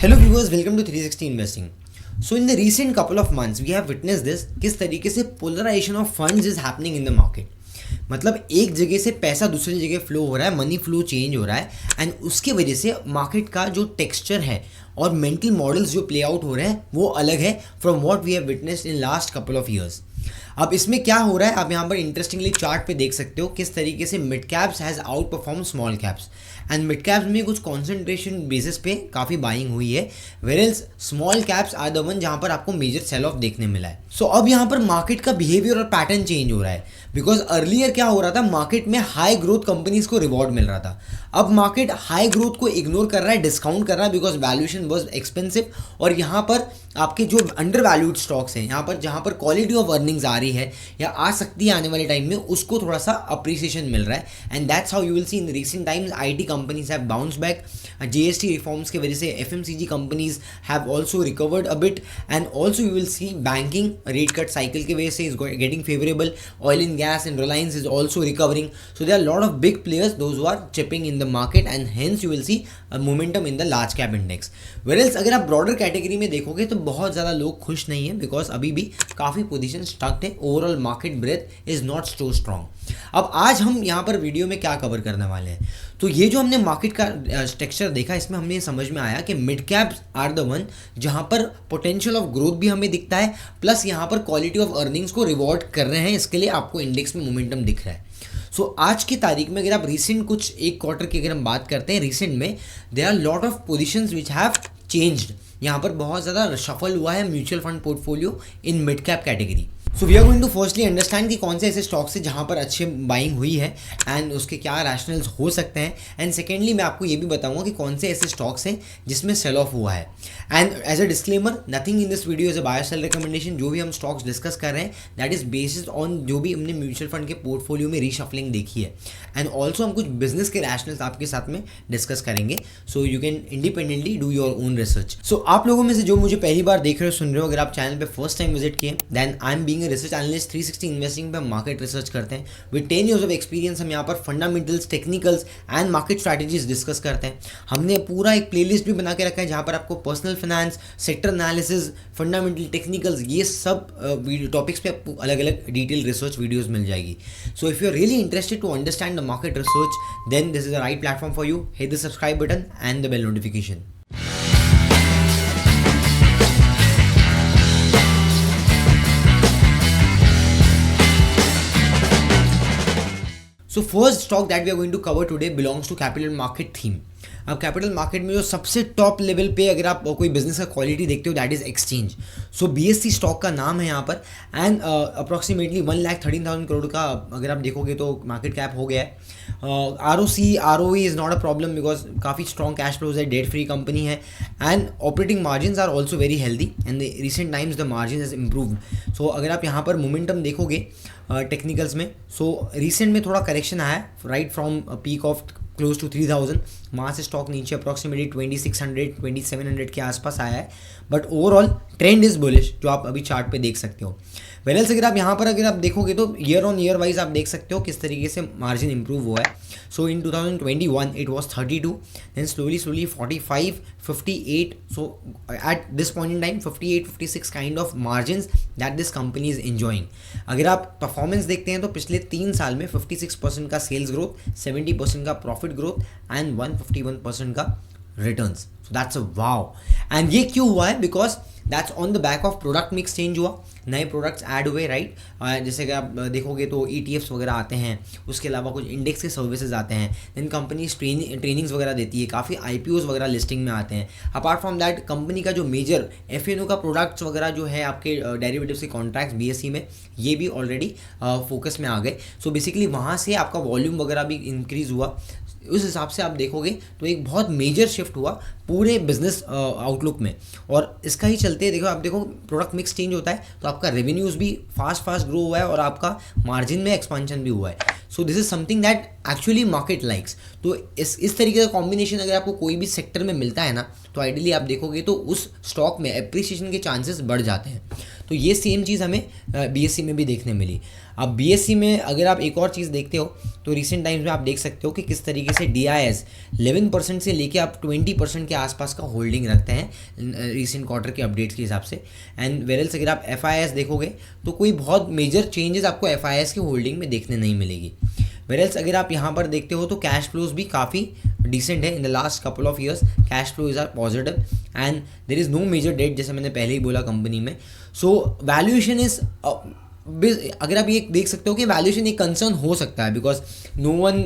Hello viewers, welcome to 360 Investing. So in the recent couple of months, we have witnessed this किस तरीके से polarization of funds is happening in the market. मतलब एक जगह से पैसा दूसरी जगह फ्लो हो रहा है, मनी फ्लो चेंज हो रहा है एंड उसके वजह से मार्केट का जो टेक्सचर है और मेंटल मॉडल्स जो प्ले आउट हो रहे हैं वो अलग है from what we have witnessed in last couple of years. अब इसमें क्या हो रहा है आप यहाँ पर इंटरेस्टिंगली चार्ट पे देख सकते हो किस तरीके से mid caps has outperform small caps and mid caps में कुछ कॉन्सेंट्रेशन बेसिस पे काफ़ी बाइंग हुई है whereas small caps are the one जहाँ पर आपको मेजर सेल ऑफ देखने मिला है. सो अब यहाँ पर मार्केट का बिहेवियर और पैटर्न चेंज हो रहा है बिकॉज अर्लियर क्या हो रहा था मार्केट में हाई ग्रोथ कंपनीज को रिवॉर्ड मिल रहा था. अब मार्केट हाई ग्रोथ को इग्नोर कर रहा है, डिस्काउंट कर रहा है बिकॉज वैल्यूएशन वाज एक्सपेंसिव और यहाँ पर आपके जो अंडर वैल्यूड स्टॉक्स हैं यहाँ पर जहाँ पर क्वालिटी ऑफ अर्निंग्स आ रही है या आ सकती है आने वाले टाइम में उसको थोड़ा सा अप्रिसिएशन मिल रहा है and that's how you will see in recent times IT companies have bounce back. GST reforms की वजह से FMCG companies have also recovered a bit and also you will see banking rate cut cycle की वजह से is getting favourable. Oil and gas and Reliance is also recovering. So there are lot of big players those who are chipping in the market and hence you will see momentum in the large cap index. Whereas अगर आप broader category में देखोगे तो बहुत ज़्यादा लोग खुश नहीं है बिकॉज अभी भी काफ़ी पोजीशन स्टक्ड है. Overall market breadth is not so strong. अब आज हम यहाँ पर वीडियो में क्या कवर करने वाले हैं तो ये जो हमने मार्केट का टेक्सचर देखा इसमें हमें समझ में आया कि mid caps are the one जहाँ पर पोटेंशियल ऑफ ग्रोथ भी हमें दिखता है प्लस यहाँ पर क्वालिटी ऑफ अर्निंग्स को रिवॉर्ड कर रहे हैं. इसके लिए आपको इंडेक्स में मोमेंटम दिख रहा है. सो आज की तारीख में अगर आप रिसेंट कुछ एक क्वार्टर की अगर हम बात करते हैं रिसेंट में there are lot of positions which have changed. यहाँ पर बहुत ज़्यादा शफल हुआ है mutual fund portfolio in mid cap category. So we are going to firstly understand कि कौन से ऐसे स्टॉक्स है जहाँ पर अच्छे बाइंग हुई है एंड उसके क्या रैशनल्स हो सकते हैं एंड सेकेंडली मैं आपको ये भी बताऊंगा कि कौन से ऐसे स्टॉक्स हैं जिसमें सेल ऑफ हुआ है. And as a disclaimer nothing in this video is a buy sell recommendation. जो भी हम स्टॉक्स डिस्कस कर रहे हैं दैट इज बेस्ड ऑन जो भी हमने म्यूचुअल फंड के पोर्टफोलियो में रीशफलिंग देखी है एंड ऑल्सो हम कुछ बिजनेस के रैशनल्स आपके साथ में डिस्कस करेंगे. So you can independently do your own research. So आप लोगों में से जो मुझे पहली बार देख रहे हो सुन रहे हो अगर आप चैनल पे फर्स्ट टाइम विजिट किए then I am being a research analyst 360 investing पे मार्केट रिसर्च करते हैं. विद 10 years ऑफ एक्सपीरियंस हम यहाँ पर fundamentals technicals and market strategies discuss करते हैं. हमने पूरा एक प्लेलिस्ट भी बना के रखा है जहाँ पर आपको personal finance sector analysis fundamental technicals ये सब टॉपिक्स पे आपको अलग अलग डिटेल रिसर्च वीडियोस मिल जाएगी. So if you are really interested to understand the market research then this is the right platform for you. Hit the subscribe button and the bell notification. So first stock that we are going to cover today belongs to capital market theme. अब capital market में जो सबसे top level पे अगर आप कोई business का quality देखते हो that is exchange. So BSc stock का नाम है यहाँ पर एंड अप्रॉक्सीमेटली 1,13,000 करोड़ का अगर आप देखोगे तो मार्केट कैप हो गया है. ROE is not a problem because काफ़ी स्ट्रॉन्ग कैश फ्लोज है, डेट फ्री कंपनी है and operating margin are also very healthy and recent times the margin has improved. So अगर आप यहाँ पर मोमेंटम देखोगे टेक्निकल्स में सो रिसेंट में थोड़ा करेक्शन आया है right from peak of close to 3,000. वहाँ से स्टॉक नीचे अप्रॉक्सीमेटली 2,600 2,700 के आसपास आया है but overall trend is bullish जो आप अभी चार्ट पे देख सकते हो. वेयरएल्स अगर आप यहाँ पर अगर आप देखोगे तो ईयर ऑन ईयर वाइज आप देख सकते हो किस तरीके से मार्जिन इंप्रूव हुआ है. So in 2021 it was 32 then slowly 45 58. So at this point in time 58 56 kind of margins that this company is enjoying. अगर आप परफॉर्मेंस देखते हैं तो पिछले 3 साल में 56% का सेल्स ग्रोथ, 70% का प्रॉफिट ग्रोथ एंड 151% का returns. So that's a wow. And ये क्यों हुआ है because that's on the back of product mix change हुआ, नए प्रोडक्ट्स ऐड हुए राइट. जैसे कि आप देखोगे तो ETFs वगैरह आते हैं, उसके अलावा कुछ इंडेक्स के सर्विसेज आते हैं, देन कंपनीज ट्रेनिंग्स वगैरह देती है, काफ़ी IPOs वगैरह लिस्टिंग में आते हैं. अपार्ट फ्रॉम दैट कंपनी का जो मेजर FNO का प्रोडक्ट्स वगैरह जो है आपके डेरिवेटिव्स के कॉन्ट्रैक्ट्स BSE में ये भी ऑलरेडी फोकस में आ गए. सो बेसिकली वहाँ से आपका वॉल्यूम वगैरह भी इंक्रीज़ हुआ. उस हिसाब से आप देखोगे तो एक बहुत मेजर शिफ्ट हुआ पूरे बिजनेस आउटलुक में और इसका ही चलते देखो आप देखो प्रोडक्ट मिक्स चेंज होता है तो आपका रेवेन्यूज़ भी फास्ट ग्रो हुआ है और आपका मार्जिन में एक्सपेंशन भी हुआ है. So this is something that actually market likes. तो इस तरीके का कॉम्बिनेशन अगर आपको कोई भी सेक्टर में मिलता है ना तो आइडियली आप देखोगे तो उस स्टॉक में एप्रिसिएशन के चांसेस बढ़ जाते हैं. तो ये सेम चीज़ हमें BSE में भी देखने मिली। अब BSE में अगर आप एक और चीज़ देखते हो तो रिसेंट टाइम्स में आप देख सकते हो कि किस तरीके से DIS 11% से लेके आप 20% के आसपास का होल्डिंग रखते हैं रिसेंट क्वार्टर के अपडेट्स के हिसाब से। एंड वेरल्स अगर आप FIS देखोगे तो कोई बहुत मेजर चेंजेस आपको FIS के होल्डिंग में देखने नहीं मिलेगी। वेरल्स अगर आप यहाँ पर देखते हो तो कैश फ्लोज भी काफ़ी डिसेंट है। In the last couple of years cash flows are positive and there is no major debt, जैसे मैंने पहले ही बोला कंपनी में। सो वैल्यूएशन इज, अगर आप ये देख सकते हो कि वैल्यूएशन एक कंसर्न हो सकता है, because no one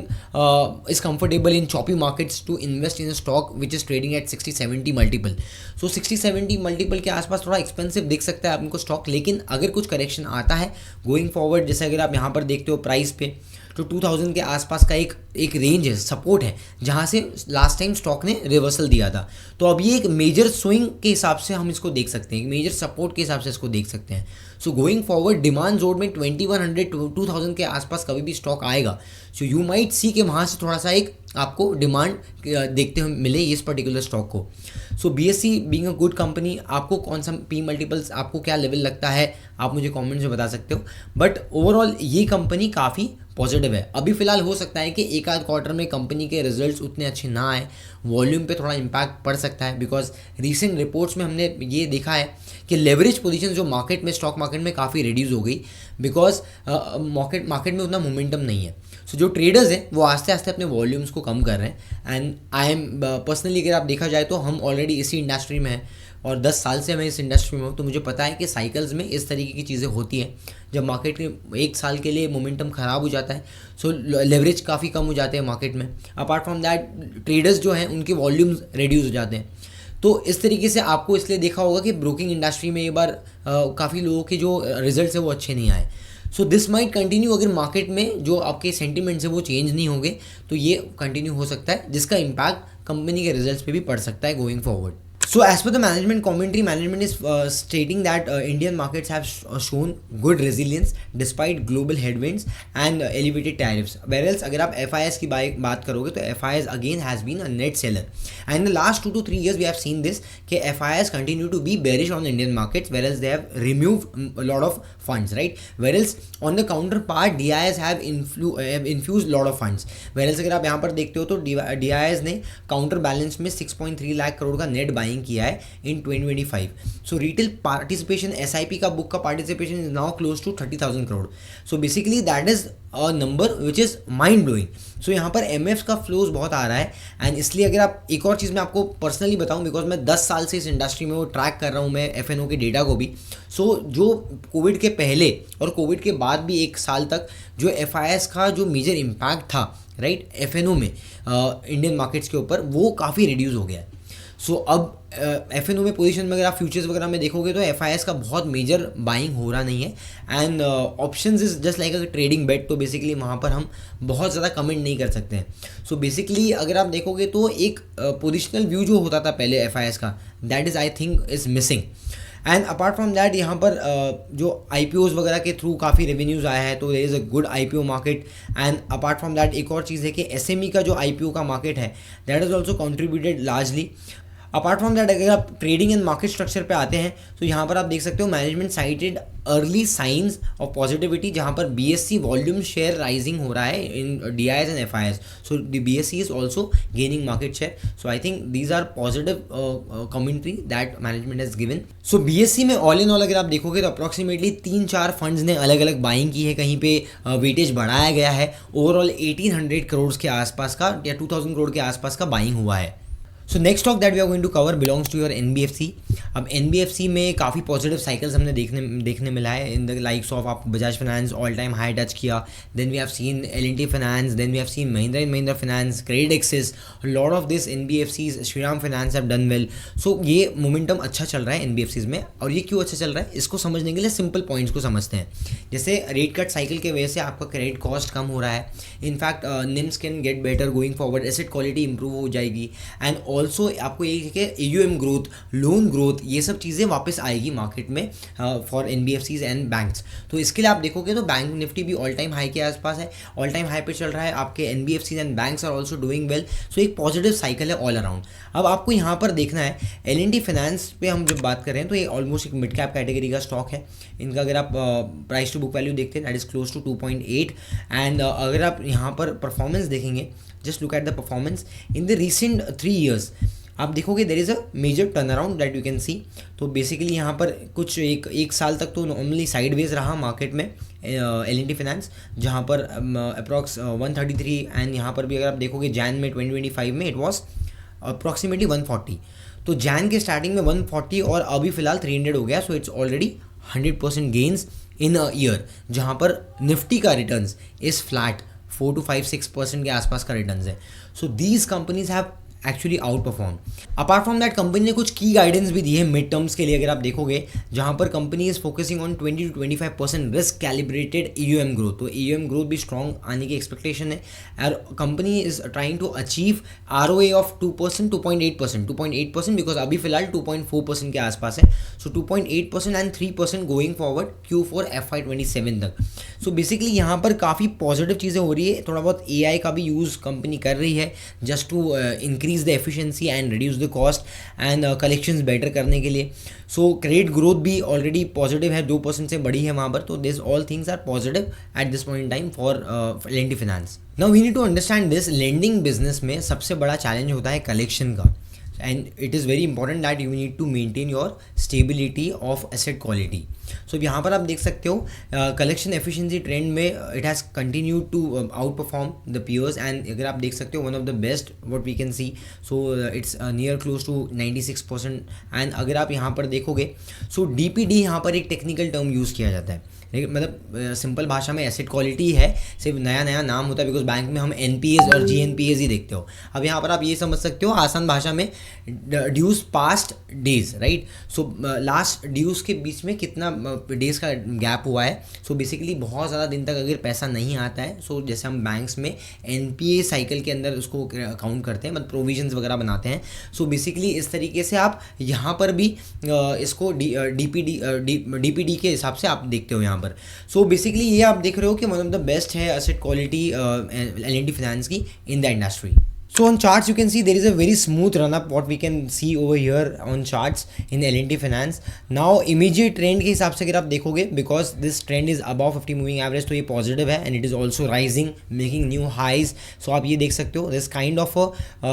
is comfortable in choppy markets to invest in a stock which is trading at 60-70 multiple. So 60-70 multiple के आसपास थोड़ा एक्सपेंसिव दिख सकता है आपको स्टॉक, लेकिन अगर कुछ करेक्शन आता है गोइंग फॉरवर्ड, जैसे अगर आप यहाँ पर देखते हो प्राइस पे तो 2000 के आसपास का एक रेंज है, सपोर्ट है, जहाँ से लास्ट टाइम स्टॉक ने रिवर्सल दिया था। तो अब ये एक मेजर स्विंग के हिसाब से हम इसको देख सकते हैं, एक मेजर सपोर्ट के हिसाब से इसको देख सकते हैं। So going forward demand zone में 2100-2000 के आसपास कभी भी स्टॉक आएगा, सो यू माइट सी कि वहाँ से थोड़ा सा एक आपको डिमांड देखते हुए मिले इस पर्टिकुलर स्टॉक को। सो BSE being a good company, आपको कौन सा P मल्टीपल्स आपको क्या लेवल लगता है आप मुझे कमेंट्स में बता सकते हो, बट ओवरऑल ये कंपनी काफ़ी पॉजिटिव है। अभी फिलहाल हो सकता है कि एक आध क्वार्टर में कंपनी के रिजल्ट्स उतने अच्छे ना आए, वॉल्यूम पे थोड़ा इम्पैक्ट पड़ सकता है, बिकॉज रीसेंट रिपोर्ट्स में हमने ये देखा है कि लेवरेज पोजीशन जो मार्केट में, स्टॉक मार्केट में काफ़ी रिड्यूस हो गई, बिकॉज मार्केट में उतना मोमेंटम नहीं है। सो जो ट्रेडर्स हैं वो आस्ते आस्ते अपने वॉल्यूम्स को कम कर रहे हैं। एंड आई एम पर्सनली, अगर आप देखा जाए तो हम ऑलरेडी इसी इंडस्ट्री में हैं और 10 साल से मैं इस इंडस्ट्री में हूँ, तो मुझे पता है कि साइकिल्स में इस तरीके की चीज़ें होती हैं। जब मार्केट के एक साल के लिए मोमेंटम ख़राब हो जाता है, सो लेवरेज काफ़ी कम हो जाते हैं मार्केट में। अपार्ट फ्रॉम दैट ट्रेडर्स जो हैं उनके वॉल्यूम्स रिड्यूस हो जाते हैं। तो इस तरीके से आपको इसलिए देखा होगा कि ब्रोकिंग इंडस्ट्री में ये बार काफ़ी लोगों के जो रिजल्ट्स है वो अच्छे नहीं आए। सो दिस माइट कंटिन्यू, अगर मार्केट में जो आपके सेंटिमेंट्स है वो चेंज नहीं होंगे तो ये कंटिन्यू हो सकता है, जिसका इम्पैक्ट कंपनी के रिजल्ट्स पे भी पड़ सकता है going forward. So as per the management commentary, management is stating that Indian markets have shown good resilience despite global headwinds and elevated tariffs. Whereas अगर आप FIS की बात करोगे तो FIS again has been a net seller. And in the last 2 to 3 years we have seen this कि FIS continue to be bearish on the Indian markets, whereas they have removed a lot of funds, right? Whereas on the counterpart DIS have infused lot of funds. Whereas अगर आप यहाँ पर देखते हो तो DIS ने counter balance में 6.3 लाख करोड़ का नेट बाइंग किया है in 2025. So retail participation, SIP का बुक का participation is now close to 30,000 crore. So basically that is a number which is mind blowing. So यहाँ पर MFs का फ्लोज बहुत आ रहा है. एंड इसलिए अगर आप एक और चीज़ मैं आपको पर्सनली बताऊँ, बिकॉज मैं 10 साल से इस इंडस्ट्री में वो ट्रैक कर रहा हूँ मैं FNO के डेटा को भी. सो जो कोविड के पहले और कोविड के बाद भी 1 साल तक जो FIS का जो मेजर इम्पैक्ट था राइट FNO में इंडियन मार्केट्स के ऊपर, वो काफ़ी रिड्यूस हो गया है. सो अब FNO में पोजीशन में अगर आप फ्यूचर्स वगैरह में देखोगे तो FIS का बहुत मेजर बाइंग हो रहा नहीं है. And options is just like a trading bet. तो बेसिकली वहाँ पर हम बहुत ज़्यादा कमेंट नहीं कर सकते हैं. सो बेसिकली अगर आप देखोगे तो एक पोजिशनल व्यू जो होता था पहले FIS का, that is I think is missing. And apart from that यहाँ पर जो IPOs वगैरह के थ्रू काफ़ी रेवेन्यूज़ आया है, तो there is a good IPO market. And apart from that एक और चीज़ है कि SME का जो IPO का मार्केट है that is also contributed largely. Apart from that अगर आप ट्रेडिंग एंड मार्केट स्ट्रक्चर पे आते हैं तो यहाँ पर आप देख सकते हो management cited early signs of positivity, जहाँ पर BSE वॉल्यूम शेयर राइजिंग हो रहा है in DIS and FIS. So the BSE is also gaining market share. So I think these are positive commentary that management has given. So BSE में all in all अगर आप देखोगे तो approximately 3-4 funds ने अलग अलग बाइंग की है. कहीं पे वेटेज बढ़ाया गया है. ओवरऑल 1800 करोड़ के आसपास का या 2000 करोड़ के आसपास का बाइंग हुआ है. So next stock that we are going to cover belongs to your NBFC. अब NBFC में काफ़ी पॉजिटिव साइकिल्स हमने देखने मिला है इन द लाइक्स ऑफ आप Bajaj Finance all time high touch किया. Then we have seen L&T Finance, then we have seen Mahindra and Mahindra Finance, credit access, lot of this NBFCs, Shriram Finance have done well. So ये momentum अच्छा चल रहा है NBFCs में. और ये क्यों अच्छा चल रहा है इसको समझने के लिए सिंपल पॉइंट्स को समझते हैं. जैसे रेट कट साइकिल के वजह से आपका क्रेडिट कॉस्ट कम हो रहा है. In fact NIMS can get better going forward, asset quality improve हो जाएगी. एंड ऑल्सो आपको एक है AUM ग्रोथ, लोन ग्रोथ, ये सब चीज़ें वापस आएगी मार्केट में फॉर NBFCs एंड बैंक्स। तो इसके लिए आप देखोगे तो बैंक निफ्टी भी ऑल टाइम हाई के आसपास है, ऑल टाइम हाई पे चल रहा है, आपके NBFCs and banks are also doing well. So एक पॉजिटिव साइकिल है ऑल अराउंड। अब आपको यहाँ पर देखना है L&T फाइनेंस पे हम जब बात कर रहे हैं तो ये ऑलमोस्ट एक मिड कैप कैटेगरी का स्टॉक है। इनका अगर आप प्राइस टू बुक वैल्यू देखते हैं that is close to 2.8 and अगर आप यहाँ पर परफॉर्मेंस देखेंगे, just look at the performance in the recent 3 years, आप देखोगे there is a major turn around that you can see. तो बेसिकली यहाँ पर कुछ एक साल तक तो नॉर्मली साइडवेज रहा मार्केट में L&T फाइनेंस, जहाँ पर अप्रॉक्स 133 एंड यहाँ पर भी अगर आप देखोगे जैन में 2025 में इट वॉज अप्रॉक्सीमेटली 140। तो जैन के स्टार्टिंग में 140 और अभी फिलहाल 300 हो गया। So it's already 100% gains in a year, जहाँ पर निफ्टी का रिटर्न्स इज फ्लैट 4 to 5-6% के आसपास का रिटर्न्स है। So these companies have actually out perform. Apart from that company ने कुछ की गाइडेंस भी दी है मिड टर्म्स के लिए अगर आप देखोगे, जहां पर company is focusing on 20 to 25% risk calibrated AUM growth. तो AUM ग्रोथ भी स्ट्रॉन्ग आने की एक्सपेक्टेशन है और company is trying to achieve ROA of 2%, 2.8% because अभी फिलहाल 2.4% के आसपास है। सो 2.8% and 3% going forward Q4 FY27 तक। सो बेसिकली यहाँ पर काफ़ी पॉजिटिव चीज़ें हो रही है। थोड़ा बहुत AI का भी यूज़ कंपनी कर रही है just to increase the efficiency and reduce the cost and collections better करने के लिए। सो क्रेडिट ग्रोथ भी ऑलरेडी पॉजिटिव है, 2% से बड़ी है वहाँ पर। तो this all things are positive at this point in time for L&T finance. Now we need to understand this, lending business में सबसे बड़ा चैलेंज होता है कलेक्शन का and it is very important that you need to maintain your stability of asset quality. So यहाँ पर आप देख सकते हो कलेक्शन एफिशिएंसी ट्रेंड में it has continued to outperform the peers and अगर आप देख सकते हो one of the best what we can see, so it's near close to 96%। and अगर आप यहाँ पर देखोगे so DPD यहाँ पर एक टेक्निकल टर्म यूज़ किया जाता है, लेकिन मतलब सिंपल भाषा में एसेट क्वालिटी है, सिर्फ नया नया नाम होता है बिकॉज बैंक में हम NPAs और GNPAs ही देखते हो। अब यहाँ पर आप ये समझ सकते हो आसान भाषा में dues past days, right. So last dues के बीच में कितना डेज का गैप हुआ है। सो बेसिकली बहुत ज़्यादा दिन तक अगर पैसा नहीं आता है, सो जैसे हम बैंक्स में NPA साइकिल के अंदर उसको काउंट करते हैं, मतलब प्रोविजंस वगैरह बनाते हैं। सो बेसिकली इस तरीके से आप यहाँ पर भी इसको DPD के हिसाब से आप देखते हो यहाँ पर। सो बेसिकली ये आप देख रहे हो कि वन ऑफ द बेस्ट है एसेट क्वालिटी L&T फाइनेंस की in the industry. So on charts you can see there is a very smooth run up what we can see over here on charts in L&T Finance. Now immediate trend के हिसाब से अगर आप देखोगे because this trend is above 50 moving average, तो ये positive है and it is also rising making new highs. So आप ये देख सकते हो this kind of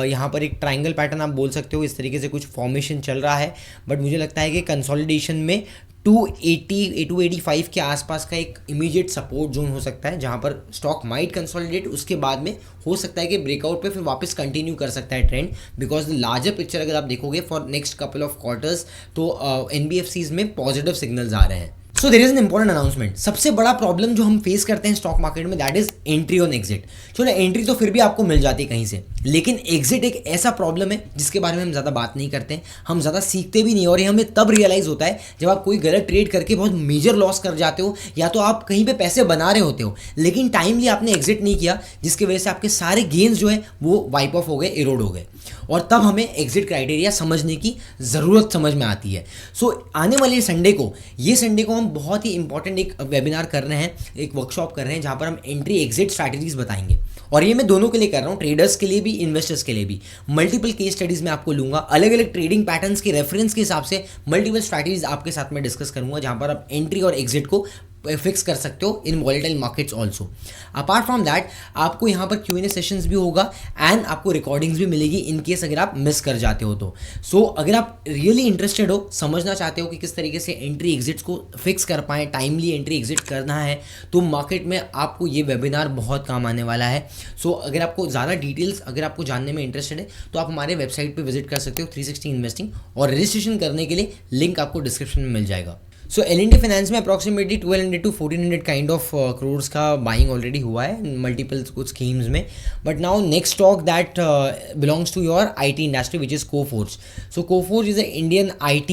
यहाँ पर एक triangle pattern आप बोल सकते हो, इस तरीके से कुछ formation चल रहा है। बट मुझे लगता है कि consolidation में 285 के आसपास का एक इमीडिएट सपोर्ट जोन हो सकता है, जहां पर स्टॉक माइट कंसोलिडेट, उसके बाद में हो सकता है कि ब्रेकआउट पे फिर वापस कंटिन्यू कर सकता है trend because the larger picture अगर आप देखोगे for next couple of quarters तो NBFCs में पॉजिटिव सिग्नल्स आ रहे हैं। So there is an important announcement. सबसे बड़ा प्रॉब्लम जो हम फेस करते हैं स्टॉक मार्केट में that is entry on exit. चलो एंट्री तो फिर भी आपको मिल जाती है कहीं से, लेकिन एग्जिट एक ऐसा प्रॉब्लम है जिसके बारे में हम ज़्यादा बात नहीं करते हैं, हम ज़्यादा सीखते भी नहीं, और ये हमें तब रियलाइज़ होता है जब आप कोई गलत ट्रेड करके बहुत मेजर लॉस कर जाते हो, या तो आप कहीं पे पैसे बना रहे होते हो लेकिन टाइमली आपने एग्जिट नहीं किया, जिसकी वजह से आपके सारे गेन्स जो है वो वाइप ऑफ हो गए, इरोड हो गए, और तब हमें एग्जिट क्राइटेरिया समझने की ज़रूरत समझ में आती है। सो आने वाले संडे को हम बहुत ही इंपॉर्टेंट एक वेबिनार कर रहे हैं, एक वर्कशॉप कर रहे हैं, जहाँ पर हम एंट्री एग्जिट स्ट्रैटेजीज बताएंगे, और ये मैं दोनों के लिए कर रहा हूँ, ट्रेडर्स के लिए भी, इन्वेस्टर्स के लिए भी। मल्टीपल केस स्टडीज में आपको लूंगा, अलग अलग ट्रेडिंग पैटर्न्स के रेफरेंस के हिसाब से मल्टीपल स्ट्रैटेजीज आपके साथ में डिस्कस करूंगा, जहाँ पर आप एंट्री और एग्जिट को फिक्स कर सकते हो in volatile markets also. Apart from that आपको यहाँ पर Q&A सेशंस भी होगा एंड आपको रिकॉर्डिंग्स भी मिलेगी इन केस अगर आप मिस कर जाते हो तो। सो अगर आप रियली इंटरेस्टेड हो, समझना चाहते हो कि किस तरीके से एंट्री एग्जिट्स को फिक्स कर पाएँ, टाइमली एंट्री एग्जिट करना है, तो मार्केट में आपको ये वेबिनार बहुत काम आने वाला है। सो अगर आपको ज़्यादा डिटेल्स अगर आपको जानने में इंटरेस्टेड है तो आप हमारे वेबसाइट पर विजिट कर सकते हो 360 इन्वेस्टिंग, और रजिस्ट्रेशन करने के लिए लिंक आपको डिस्क्रिप्शन में मिल जाएगा। सो L&T फाइनेंस में approximately 1200 to 1400 kind of crores का बाइंग ऑलरेडी हुआ है मल्टीपल कुछ स्कीम्स में। But now next stock that belongs to your IT industry which is Coforge. So Coforge is a Indian IT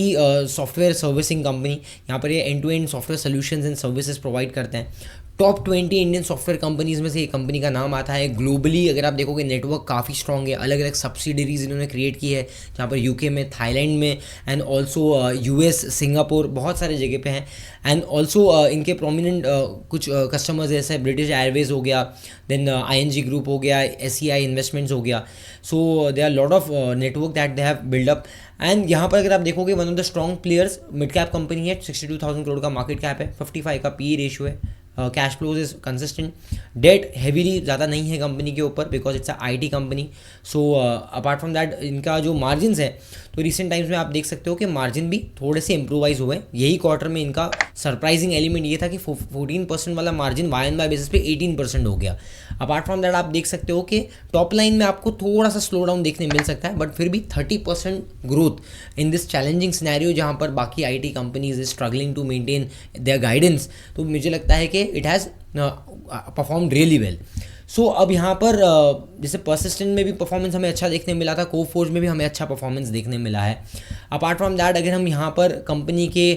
software servicing company. यहाँ पर ये end to end software solutions and services provide करते हैं top 20 Indian software companies में से ये company का नाम आता है। ग्लोबली अगर आप देखोगे नेटवर्क काफ़ी स्ट्रॉन्ग है, अलग अलग सब्सिडरीज इन्होंने क्रिएट की है, जहाँ पर यूके में, थाईलैंड में एंड ऑल्सो यूएस, सिंगापुर, बहुत सारे जगह पे हैं। एंड ऑल्सो इनके प्रोमिनेंट कुछ कस्टमर्स जैसे ब्रिटिश एयरवेज हो गया, देन ING ग्रुप हो गया, SCI इन्वेस्टमेंट्स हो गया। So they are lot of network that they have build up. And यहाँ पर अगर आप देखोगे one of the strong players, mid cap company है, 62,000 करोड़ का मार्केट कैप है, 55 का PE रेशियो है, cash flows is consistent, debt heavily ज़्यादा नहीं है कंपनी के ऊपर because it's a IT company. So apart from that इनका जो मार्जिन है, तो रिसेंट टाइम्स में आप देख सकते हो कि मार्जिन भी थोड़े से इम्प्रोवाइज हुए। यही क्वार्टर में इनका सरप्राइजिंग एलिमेंट ये था कि 14% वाला मार्जिन YoY बेसिस पे 18% हो गया। अपार्ट फ्रॉम दैट आप देख सकते हो कि टॉप लाइन में आपको थोड़ा सा स्लो डाउन देखने मिल सकता है, बट फिर भी 30% growth in this challenging scenario जहाँ पर बाकी IT companies is struggling to maintain their guidance. तो मुझे लगता है कि it has performed really well. So अब यहाँ पर जैसे परसिस्टेंट में भी परफॉर्मेंस हमें अच्छा देखने मिला था, कोफोर्ज में भी हमें अच्छा परफॉर्मेंस देखने मिला है। अपार्ट फ्रॉम दैट अगर हम यहाँ पर कंपनी के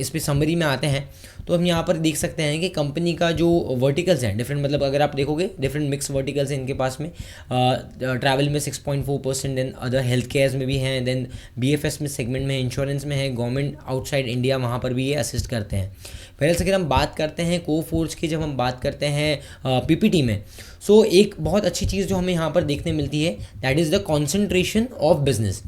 इस पर समरी में आते हैं, तो हम यहाँ पर देख सकते हैं कि कंपनी का जो वर्टिकल्स हैं डिफरेंट, मतलब अगर आप देखोगे डिफरेंट मिक्स वर्टिकल्स हैं इनके पास में। ट्रैवल में 6.4%, देन अदर हेल्थ केयर्स में भी हैं, देन BFS में सेगमेंट में, इंश्योरेंस में है, गवर्नमेंट आउटसाइड इंडिया वहाँ पर भी ये असिस्ट करते हैं। पहले से अगर हम बात करते हैं कोफोर्ज की, जब हम बात करते हैं PPT में, सो एक बहुत अच्छी चीज़ जो हमें यहाँ पर देखने मिलती है that is the concentration of business.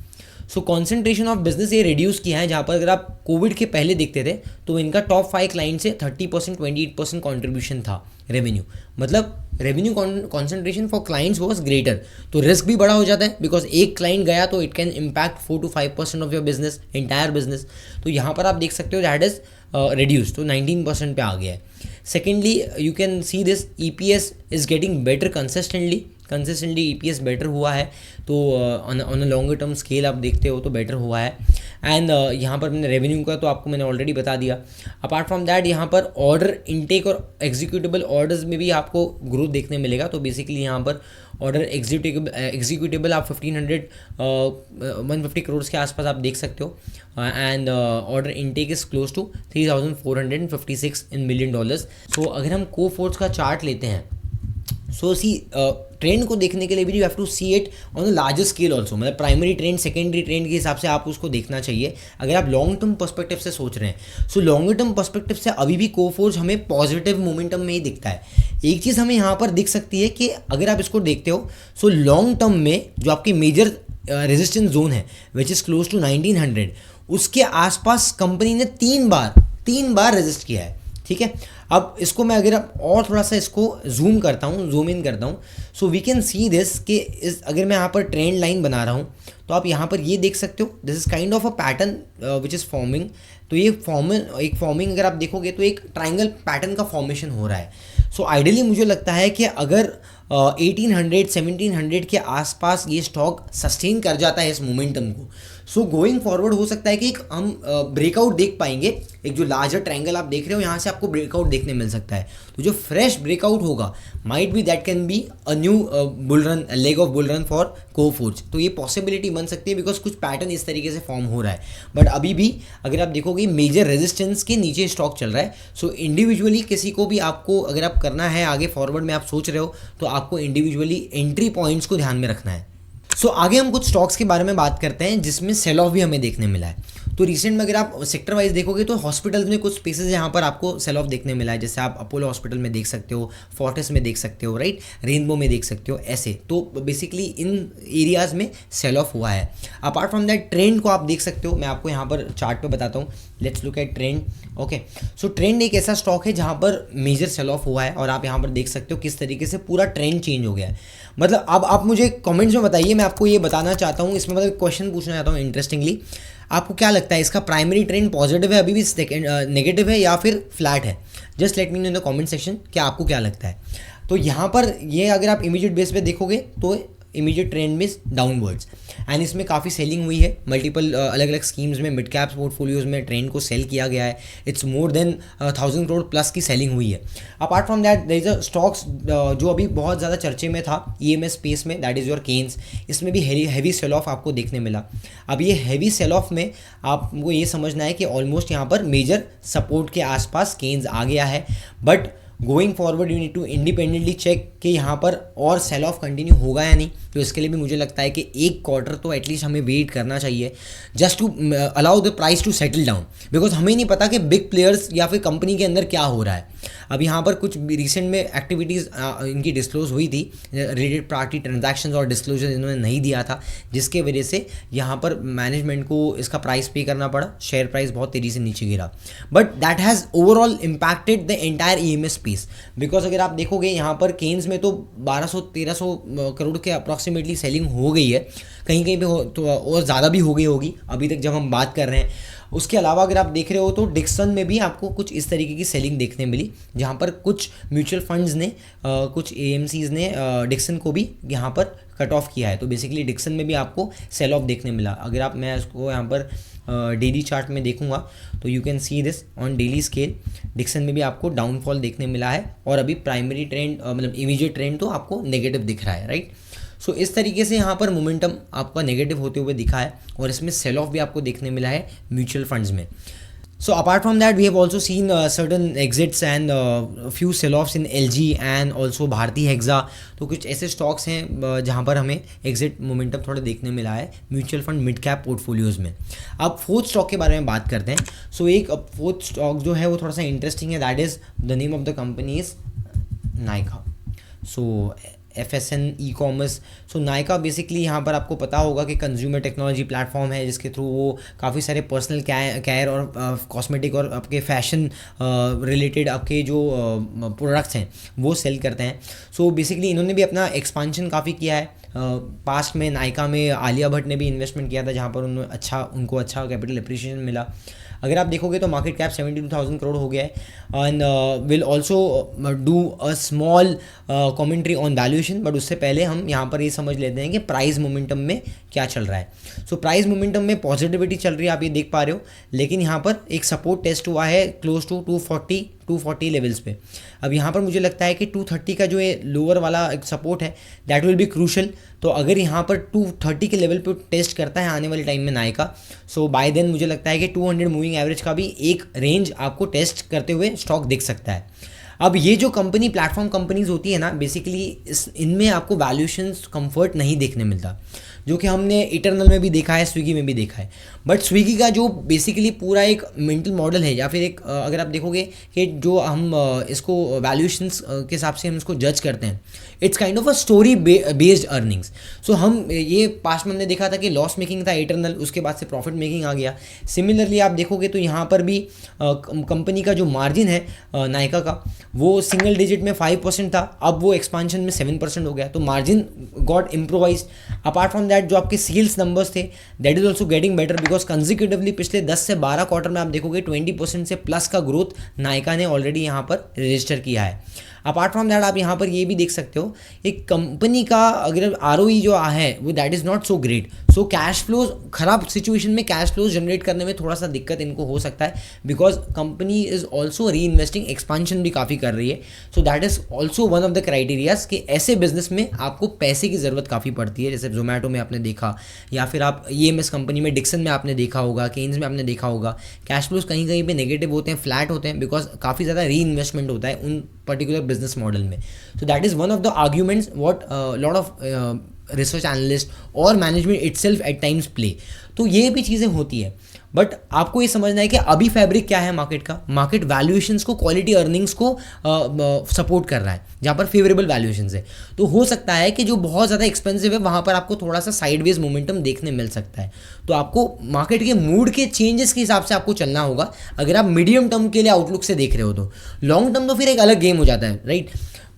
So concentration of business ये रिड्यूस किया है, जहाँ पर अगर आप कोविड के पहले देखते थे तो इनका टॉप 5 क्लाइंट से 30%, 28% कॉन्ट्रीब्यूशन था रेवेन्यू, मतलब revenue concentration for clients was greater. तो रिस्क भी बड़ा हो जाता है बिकॉज एक क्लाइंट गया तो it can impact 4 to 5% of your business, entire business. तो यहाँ पर आप देख सकते हो दैट इज रिड्यूस, तो 19% पे आ गया है। Secondly you can see this EPS is getting better consistently EPS better हुआ है, तो on a longer term scale आप देखते हो तो बेटर हुआ है। एंड यहाँ पर मैंने रेवेन्यू का तो आपको मैंने ऑलरेडी बता दिया। अपार्ट फ्रॉम दैट यहाँ पर ऑर्डर इनटेक और एग्जीक्यूटेबल ऑर्डर्स में भी आपको ग्रोथ देखने मिलेगा। तो बेसिकली यहाँ पर ऑर्डर एग्जीक्यूटेबल आप 150 करोड़ के आसपास आप देख सकते हो, and order intake is close to $3,456 million। So अगर हम कोफोर्ज का चार्ट लेते हैं, सो सी ट्रेंड को देखने के लिए भी you have to see it on a larger scale also, मतलब प्राइमरी ट्रेंड, सेकेंडरी ट्रेंड के हिसाब से आप उसको देखना चाहिए अगर आप लॉन्ग टर्म पर्सपेक्टिव से सोच रहे हैं। सो लॉन्गर टर्म पर्सपेक्टिव से अभी भी कोफोर्ज हमें पॉजिटिव मोमेंटम में ही दिखता है। एक चीज़ हमें यहाँ पर दिख सकती है कि अगर आप इसको देखते हो, सो लॉन्ग टर्म में जो आपकी मेजर रेजिस्टेंस जोन है विच इज़ क्लोज टू 1900, उसके आसपास कंपनी ने तीन बार रेजिस्ट किया है। ठीक है, अब इसको मैं अगर और थोड़ा सा इसको जूम इन करता हूँ, so we can see this कि अगर मैं यहाँ पर ट्रेंड लाइन बना रहा हूँ तो आप यहाँ पर ये देख सकते हो, this is kind of a pattern which is forming. तो ये फॉर्मिंग अगर आप देखोगे तो एक ट्राइंगल पैटर्न का फॉर्मेशन हो रहा है। सो आइडियली मुझे लगता है कि अगर 1800-1700 के आसपास ये स्टॉक सस्टेन कर जाता है इस मोमेंटम को, सो गोइंग फॉरवर्ड हो सकता है कि एक हम ब्रेकआउट देख पाएंगे। एक जो लार्जर ट्रायंगल आप देख रहे हो यहाँ से आपको ब्रेकआउट देखने मिल सकता है। तो जो फ्रेश ब्रेकआउट होगा might be that can be a new leg of bull run for Coforge. तो ये पॉसिबिलिटी बन सकती है बिकॉज कुछ पैटर्न इस तरीके से फॉर्म हो रहा है। बट अभी भी अगर आप देखोगे मेजर रेजिस्टेंस के नीचे स्टॉक चल रहा है। सो इंडिविजुअली किसी को भी आपको अगर आप करना है आगे फॉरवर्ड में आप सोच रहे हो तो आपको इंडिविजुअली एंट्री पॉइंट्स को ध्यान में रखना है। सो आगे हम कुछ स्टॉक्स के बारे में बात करते हैं जिसमें सेल ऑफ भी हमें देखने मिला है। तो रिसेंट में अगर आप सेक्टर वाइज देखोगे तो हॉस्पिटल्स में कुछ स्पेसेस यहाँ पर आपको सेल ऑफ देखने मिला है, जैसे आप अपोलो हॉस्पिटल में देख सकते हो, फोर्टिस में देख सकते हो, राइट, रेनबो में देख सकते हो, ऐसे। तो बेसिकली इन एरियाज़ में सेल ऑफ हुआ है। अपार्ट फ्रॉम दैट ट्रेंड को आप देख सकते हो, मैं आपको यहाँ पर चार्ट पे बताता हूँ। Let's look at trend. Okay, so trend एक ऐसा स्टॉक है जहाँ पर मेजर सेल ऑफ हुआ है और आप यहाँ पर देख सकते हो किस तरीके से पूरा ट्रेंड चेंज हो गया है। मतलब अब आप मुझे कमेंट्स में बताइए, मैं आपको ये बताना चाहता हूँ, इसमें मतलब क्वेश्चन पूछना चाहता हूँ इंटरेस्टिंगली, आपको क्या लगता है इसका प्राइमरी ट्रेंड पॉजिटिव है अभी भी, नेगेटिव है या फिर फ्लैट है? Just let me know in the comment section क्या आपको क्या लगता है। तो यहाँ पर ये अगर आप इमीडिएट बेस पे देखोगे तो इमीडिएट ट्रेंड में डाउनवर्ड्स, एंड इसमें काफ़ी सेलिंग हुई है, मल्टीपल अलग अलग स्कीम्स में मिड कैप पोर्टफोलियोज में ट्रेंड को सेल किया गया है। It's more than 1000 crore plus की सेलिंग हुई है। Apart from that there is a stocks जो अभी बहुत ज़्यादा चर्चे में था EMS स्पेस में, दैट इज़ योर केन्स। इसमें भी हैवी सेल ऑफ आपको देखने मिला। अब ये हैवी सेल ऑफ में आपको ये समझना है कि ऑलमोस्ट यहाँ पर मेजर सपोर्ट के आसपास केन्स आ गया है, but going forward you need to independently check कि यहाँ पर और सेल ऑफ कंटिन्यू होगा या नहीं। तो इसके लिए भी मुझे लगता है कि एक क्वार्टर तो एटलीस्ट हमें वेट करना चाहिए just to allow the price to settle down, because हमें नहीं पता कि बिग प्लेयर्स या फिर कंपनी के अंदर क्या हो रहा है। अब यहाँ पर कुछ रिसेंट में एक्टिविटीज़ इनकी डिस्क्लोज हुई थी, रिलेटेड पार्टी ट्रांजैक्शंस और डिस्क्लोजर इन्होंने नहीं दिया था, जिसके वजह से यहाँ पर मैनेजमेंट को इसका प्राइस पे करना पड़ा, शेयर प्राइस बहुत तेज़ी से नीचे गिरा। But that has overall impacted the entire EMS space, because अगर आप देखोगे यहाँ पर केन्स में तो 1200-1300 करोड़ के अप्रॉक्सीमेटली सेलिंग हो गई है, कहीं कहीं पे तो और ज़्यादा भी हो गई होगी अभी तक जब हम बात कर रहे हैं। उसके अलावा अगर आप देख रहे हो तो डिक्सन में भी आपको कुछ इस तरीके की सेलिंग देखने मिली, जहाँ पर कुछ म्यूचुअल फंड्स ने कुछ AMCs ने डिक्सन को भी यहाँ पर कट ऑफ किया है। तो बेसिकली डिक्सन में भी आपको सेल ऑफ देखने मिला। अगर आप मैं इसको यहाँ पर डेली चार्ट में देखूंगा तो you can see this on daily scale, Dixon में भी आपको डाउनफॉल देखने मिला है और अभी प्राइमरी ट्रेंड मतलब इमीडिएट ट्रेंड तो आपको नेगेटिव दिख रहा है, राइट। सो इस तरीके से यहाँ पर मोमेंटम आपका नेगेटिव होते हुए दिखा है और इसमें सेल ऑफ भी आपको देखने मिला है म्यूचुअल फंड्स में। So apart from that, we have also seen certain exits and few sell-offs in LG and also Bharti Hexa. तो कुछ ऐसे स्टॉक्स हैं जहाँ पर हमें एग्जिट मोमेंटम थोड़ा देखने मिला है mutual fund mid cap portfolios में। अब फोर्थ स्टॉक के बारे में बात करते हैं। सो एक फोर्थ स्टॉक जो है वो थोड़ा सा इंटरेस्टिंग है, that is the name of the company is Nykaa. So FSN e-commerce. So Nykaa basically यहाँ पर आपको पता होगा कि कंज्यूमर टेक्नोलॉजी प्लेटफॉर्म है, जिसके थ्रू वो काफ़ी सारे पर्सनल केयर और कॉस्मेटिक और आपके फैशन रिलेटेड आपके जो प्रोडक्ट्स हैं वो सेल करते हैं। सो बेसिकली इन्होंने भी अपना एक्सपांशन काफ़ी किया है। पास्ट में नायका में आलिया भट्ट ने भी इन्वेस्टमेंट किया था, जहाँ पर उनको अच्छा कैपिटल एप्रिसिएशन मिला। अगर आप देखोगे तो मार्केट कैप 72,000 करोड़ हो गया है and will also do a small commentary on valuation. But उससे पहले हम यहाँ पर ये समझ लेते हैं कि प्राइस मोमेंटम में क्या चल रहा है। सो प्राइस मोमेंटम में पॉजिटिविटी चल रही है, आप ये देख पा रहे हो, लेकिन यहाँ पर एक सपोर्ट टेस्ट हुआ है क्लोज टू 240 लेवल्स पे। अब यहाँ पर मुझे लगता है कि 230 का जो है लोअर वाला एक सपोर्ट है दैट विल बी क्रूशल। तो अगर यहाँ पर 230 के लेवल पे टेस्ट करता है आने वाले टाइम में नायका, सो बाय देन मुझे लगता है कि 200 मूविंग एवरेज का भी एक रेंज आपको टेस्ट करते हुए स्टॉक दिख सकता है। अब ये जो कंपनी प्लेटफॉर्म कंपनीज होती है ना, बेसिकली इनमें आपको वैल्यूएशंस कंफर्ट नहीं देखने मिलता, जो कि हमने इटरनल में भी देखा है, स्विगी में भी देखा है। बट स्विगी का जो बेसिकली पूरा एक मेंटल मॉडल है, या फिर एक अगर आप देखोगे कि जो हम इसको वैल्यूएशंस के हिसाब से हम इसको जज करते हैं, it's kind of a story based earnings. So हम ये पास्ट में हमने देखा था कि लॉस मेकिंग था इटरनल, उसके बाद से प्रॉफिट मेकिंग आ गया। सिमिलरली आप देखोगे तो यहाँ पर भी कंपनी का जो मार्जिन है नायका का, वो सिंगल डिजिट में 5% था, अब वो एक्सपांशन में 7% हो गया। तो margin got improvise. Apart from that जो आपके सेल्स नंबर्स थे that is also getting better, because consecutively पिछले 10 से 12 क्वार्टर में आप देखोगे 20% से प्लस का ग्रोथ नायका ने ऑलरेडी यहाँ पर रजिस्टर किया है। अपार्ट फ्रॉम दैट आप यहाँ पर ये भी देख सकते हो एक कंपनी का अगर ROE जो है वो that is not so great. So cash flows, खराब सिचुएशन में कैश फ्लोज जनरेट करने में थोड़ा सा दिक्कत इनको हो सकता है, बिकॉज कंपनी इज ऑल्सो री इन्वेस्टिंग, एक्सपांशन भी काफ़ी कर रही है। So that is also one of the criterias कि ऐसे बिजनेस में आपको पैसे की ज़रूरत काफ़ी पड़ती है, जैसे जोमेटो में आपने देखा, या फिर आप EMS कंपनी में डिक्सन में आपने देखा होगा, केन्स में आपने देखा होगा, कैश फ्लोज कहीं कहीं पे नेगेटिव होते हैं, फ्लैट होते हैं, बिकॉज काफ़ी ज़्यादा री इन्वेस्टमेंट होता है उन पर्टिकुलर बिजनेस मॉडल में। So that is one of the arguments what a lot of research analyst और management itself at times play. तो ये भी चीज़ें होती है, बट आपको ये समझना है कि अभी फैब्रिक क्या है मार्केट का। मार्केट वैल्यूएशंस को, क्वालिटी अर्निंग्स को सपोर्ट कर रहा है, जहाँ पर फेवरेबल वैल्यूएशंस है। तो हो सकता है कि जो बहुत ज़्यादा एक्सपेंसिव है वहाँ पर आपको थोड़ा सा साइडवेज मोमेंटम देखने मिल सकता है। तो आपको मार्केट के मूड के चेंजेस के हिसाब से आपको चलना होगा। अगर आप मीडियम टर्म के लिए आउटलुक से देख रहे हो तो लॉन्ग टर्म तो फिर एक अलग गेम हो जाता है, right.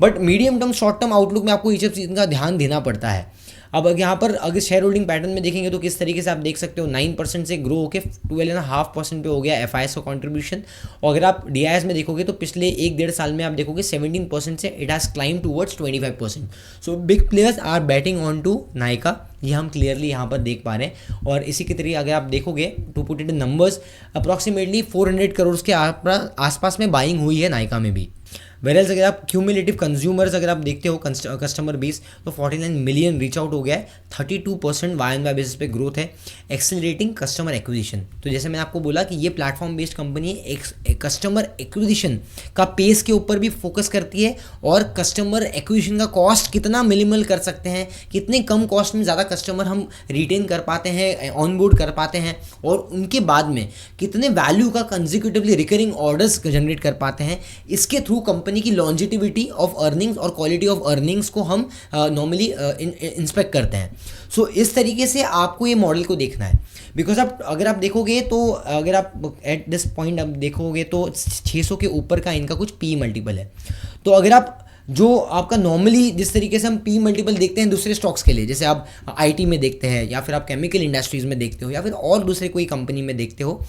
But medium term, short term outlook में आपको ये सब चीज़ का ध्यान देना पड़ता है। अब अगर यहाँ पर अगर शेयर होल्डिंग पैटर्न में देखेंगे तो किस तरीके से आप देख सकते हो 9% से ग्रो होकर 12.5% पे हो गया FIS का कॉन्ट्रीब्यूशन। और अगर आप DIS में देखोगे तो पिछले 1-1.5 साल में आप देखोगे 17% से it has climb towards 25%। So big players are betting on to Nykaa, ये हम क्लियरली यहाँ पर देख पा रहे हैं। और इसी के तरीके अगर आप देखोगे to put it in numbers, approximately 400 crore के आसपास में बाइंग हुई है नायका में भी। वेरएल्स अगर आप क्यूमुलेटिव कंज्यूमर्स अगर आप देखते हो कस्टमर बेस तो 49 मिलियन रीच आउट हो गया है, 32% YoY बेसिस पे ग्रोथ है, एक्सेलरेटिंग कस्टमर एक्विजिशन। तो जैसे मैंने आपको बोला कि ये platform based company customer acquisition का पेस के ऊपर भी फोकस करती है और कस्टमर एक्विजिशन का कॉस्ट कितना मिनिमल कर सकते हैं, कितने कम कॉस्ट में ज़्यादा कस्टमर हम रिटेन कर पाते हैं, ऑनबोर्ड कर पाते हैं और उनके बाद में कितने वैल्यू का कंजिक्यूटिवली रिकरिंग ऑर्डर्स जनरेट कर पाते हैं, इसके थ्रू कंपनी की लॉन्जिटिविटी ऑफ अर्निंग्स और क्वालिटी ऑफ अर्निंग्स को हम नॉर्मली इंस्पेक्ट करते हैं। सो इस तरीके से आपको ये मॉडल को देखना है, बिकॉज आप अगर आप देखोगे तो अगर आप एट दिस पॉइंट आप देखोगे तो 600 के ऊपर का इनका कुछ पी मल्टीपल है। तो अगर आप जो आपका नॉर्मली जिस तरीके से हम पी मल्टीपल देखते हैं दूसरे स्टॉक्स के लिए, जैसे आप IT में देखते हैं या फिर आप केमिकल इंडस्ट्रीज़ में देखते हो या फिर और दूसरे कोई कंपनी में देखते हो,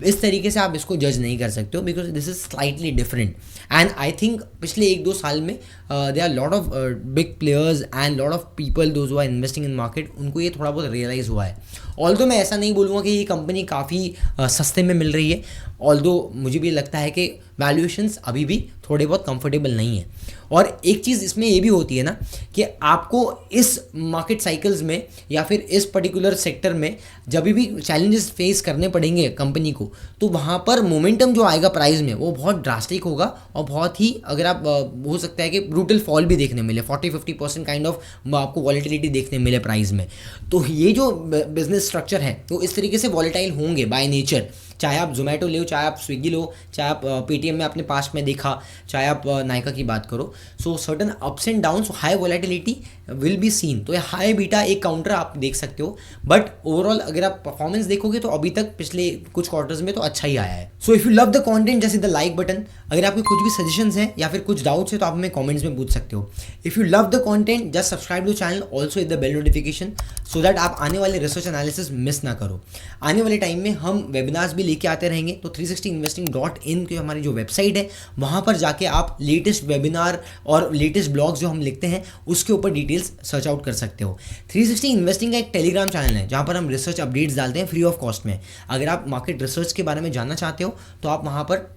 इस तरीके से आप इसको जज नहीं कर सकते हो, because this is slightly different. And I think पिछले 1-2 साल में there are lot of big players and lot of people those who are investing in market, उनको ये थोड़ा बहुत रियलाइज़ हुआ है। ऑल्दो मैं ऐसा नहीं बोलूँगा कि ये कंपनी काफ़ी सस्ते में मिल रही है, ऑल्दो मुझे भी लगता है कि वैल्यूएशंस अभी भी थोड़े बहुत कंफर्टेबल नहीं है। और एक चीज़ इसमें ये भी होती है ना कि आपको इस मार्केट साइकिल्स में या फिर इस पर्टिकुलर सेक्टर में जब भी चैलेंजेस फेस करने पड़ेंगे कंपनी को, तो वहाँ पर मोमेंटम जो आएगा प्राइस में वो बहुत ड्रास्टिक होगा और बहुत ही अगर आप हो सकता है कि ब्रूटल फॉल भी देखने मिले, 40-50% काइंड ऑफ आपको वॉलेटिलिटी देखने मिले प्राइस में। तो ये जो बिजनेस स्ट्रक्चर है वो इस तरीके से वॉलेटाइल होंगे बाय नेचर, चाहे आप जोमेटो लो, चाहे आप स्विगी लो, चाहे आप पेटीएम में आपने पास्ट में देखा, चाहे आप नायका की बात करो। So certain ups and down, so high volatility will be seen. तो ये हाई बीटा एक काउंटर आप देख सकते हो, बट ओवरऑल अगर आप परफॉर्मेंस देखोगे तो अभी तक पिछले कुछ क्वार्टर्स में तो अच्छा ही आया है। सो if you love the content, जैसे द लाइक बटन, अगर आपके कुछ भी सजेशंस हैं या फिर कुछ डाउट्स है तो आप हमें कमेंट्स में पूछ सकते हो। If you love the content just subscribe to channel, also hit the bell notification so that आप आने वाले रिसर्च एनालिसिस मिस ना करो। आने वाले टाइम में हम वेबिनार्स भी लेके आते रहेंगे, तो 360investing.in की हमारी जो वेबसाइट है वहाँ पर जाके आप लेटेस्ट वेबिनार और लेटेस्ट ब्लॉग्स जो हम लिखते हैं उसके ऊपर डिटेल्स सर्च आउट कर सकते हो। 360 इन्वेस्टिंग का एक टेलीग्राम चैनल है जहाँ पर हम रिसर्च अपडेट्स डालते हैं फ्री ऑफ कॉस्ट में। अगर आप मार्केट रिसर्च के बारे में जानना चाहते हो तो आप वहाँ पर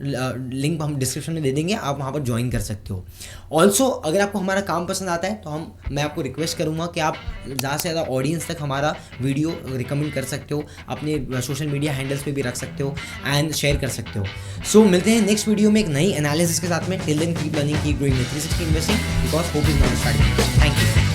लिंक हम डिस्क्रिप्शन में दे देंगे, आप वहाँ पर ज्वाइन कर सकते हो। ऑल्सो अगर आपको हमारा काम पसंद आता है तो मैं आपको रिक्वेस्ट करूँगा कि आप ज़्यादा से ज़्यादा ऑडियंस तक हमारा वीडियो रिकमेंड कर सकते हो, अपने सोशल मीडिया हैंडल्स पे भी रख सकते हो एंड शेयर कर सकते हो। सो मिलते हैं नेक्स्ट वीडियो में एक नई एनालिसिस के साथ में। Till then keep learning, keep growing with 360 investing, because hope is not starting. Thank you.